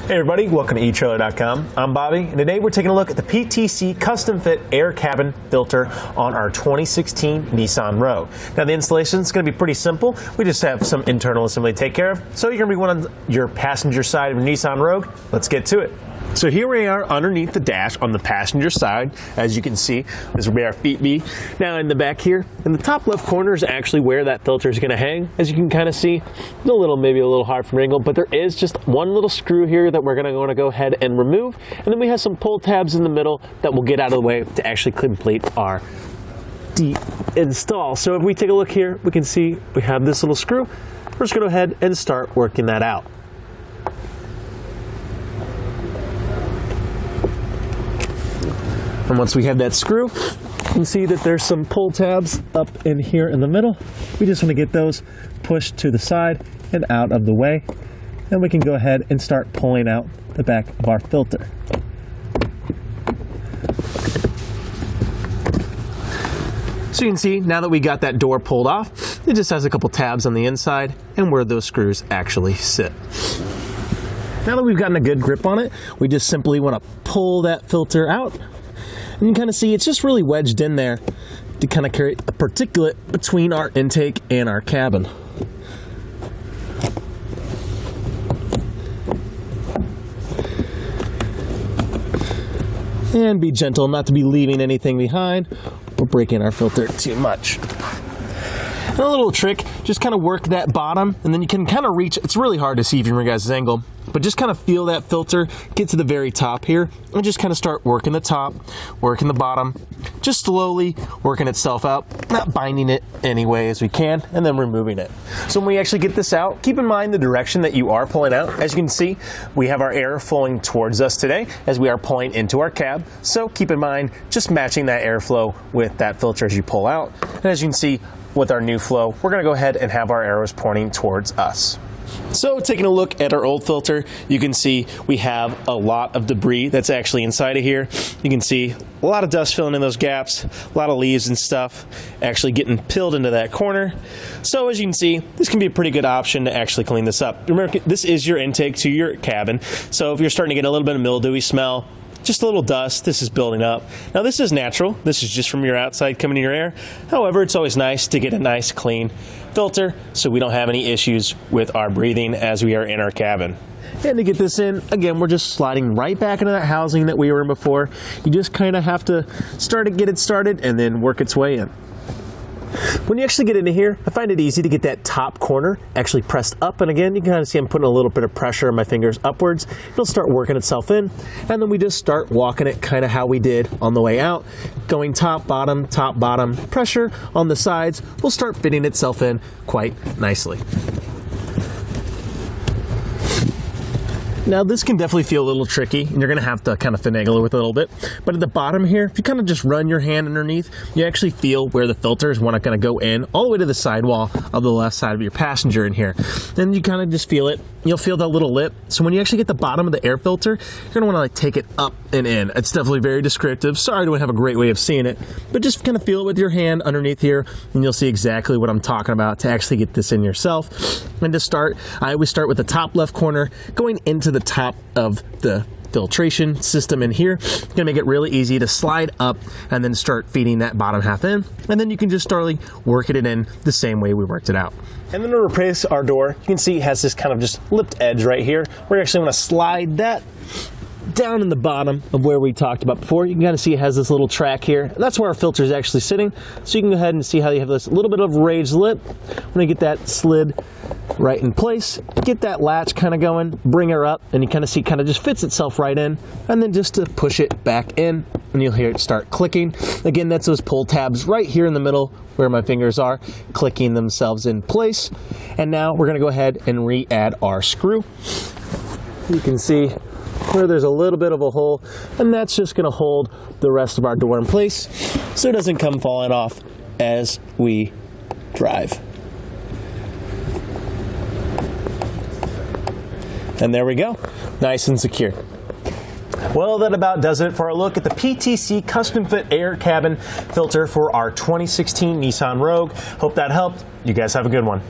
Hey everybody, welcome to etrailer.com. I'm Bobby, and today we're taking a look at the PTC Custom Fit Air Cabin Filter on our 2016 Nissan Rogue. Now the installation is going to be pretty simple. We just have some internal assembly to take care of. So you're going to be one on your passenger side of your Nissan Rogue. Let's get to it. So here we are underneath the dash on the passenger side. As you can see, this is where our feet be. Now in the back here, in the top left corner is actually where that filter is going to hang. As you can kind of see, maybe a little hard from angle, but there is just one little screw here that we're going to want to go ahead and remove. And then we have some pull tabs in the middle that will get out of the way to actually complete our deep install. So if we take a look here, we can see we have this little screw. We're just going to go ahead and start working that out. And once we have that screw, you can see that there's some pull tabs up in here in the middle. We just want to get those pushed to the side and out of the way. And we can go ahead and start pulling out the back of our filter. So you can see now that we got that door pulled off, it just has a couple tabs on the inside and where those screws actually sit. Now that we've gotten a good grip on it, we just simply want to pull that filter out. And you can kind of see it's just really wedged in there to kind of create a particulate between our intake and our cabin. And be gentle not to be leaving anything behind or breaking our filter too much. And a little trick, just kind of work that bottom and then you can kind of reach, it's really hard to see from your guys' angle, but just kind of feel that filter, get to the very top here, and just kind of start working the top, working the bottom, just slowly working itself out, not binding it any way as we can, and then removing it. So when we actually get this out, keep in mind the direction that you are pulling out. As you can see, we have our air flowing towards us today as we are pulling into our cab. So keep in mind just matching that airflow with that filter as you pull out. And as you can see, with our new flow, we're going to go ahead and have our arrows pointing towards us. So taking a look at our old filter, you can see we have a lot of debris that's actually inside of here. You can see a lot of dust filling in those gaps, a lot of leaves and stuff actually getting pilled into that corner. So as you can see, this can be a pretty good option to actually clean this up. Remember, this is your intake to your cabin. So if you're starting to get a little bit of mildewy smell, just a little dust, this is building up. Now this is natural, this is just from your outside coming in your air. However, it's always nice to get a nice clean filter so we don't have any issues with our breathing as we are in our cabin. And to get this in, again, we're just sliding right back into that housing that we were in before. You just kind of have to get it started and then work its way in. When you actually get into here, I find it easy to get that top corner actually pressed up. And again, you can kind of see I'm putting a little bit of pressure on my fingers upwards. It'll start working itself in. And then we just start walking it kind of how we did on the way out. Going top, bottom, pressure on the sides will start fitting itself in quite nicely. Now this can definitely feel a little tricky and you're going to have to kind of finagle it with a little bit. But at the bottom here, if you kind of just run your hand underneath, you actually feel where the filters want to kind of go in all the way to the sidewall of the left side of your passenger in here. Then you kind of just feel it. You'll feel that little lip. So when you actually get the bottom of the air filter, you're going to want to like take it up and in. It's definitely very descriptive. Sorry I don't have a great way of seeing it, but just kind of feel it with your hand underneath here and you'll see exactly what I'm talking about to actually get this in yourself. And to start, I always start with the top left corner going into the top of the filtration system in here. It's gonna make it really easy to slide up and then start feeding that bottom half in. And then you can just start working it in the same way we worked it out. And then to replace our door, you can see it has this kind of just lipped edge right here. We're actually gonna slide that down in the bottom of where we talked about before. You can kind of see it has this little track here. That's where our filter is actually sitting. So you can go ahead and see how you have this little bit of raised lip. When you get that slid right in place, get that latch kind of going, bring her up, and you kind of see it kind of just fits itself right in. And then just to push it back in, and you'll hear it start clicking. Again, that's those pull tabs right here in the middle where my fingers are, clicking themselves in place. And now we're gonna go ahead and re-add our screw. You can see where there's a little bit of a hole, and that's just going to hold the rest of our door in place so it doesn't come falling off as we drive. And there we go, nice and secure. Well, that about does it for our look at the PTC Custom Fit Air Cabin Filter for our 2016 Nissan Rogue. Hope that helped. You guys have a good one.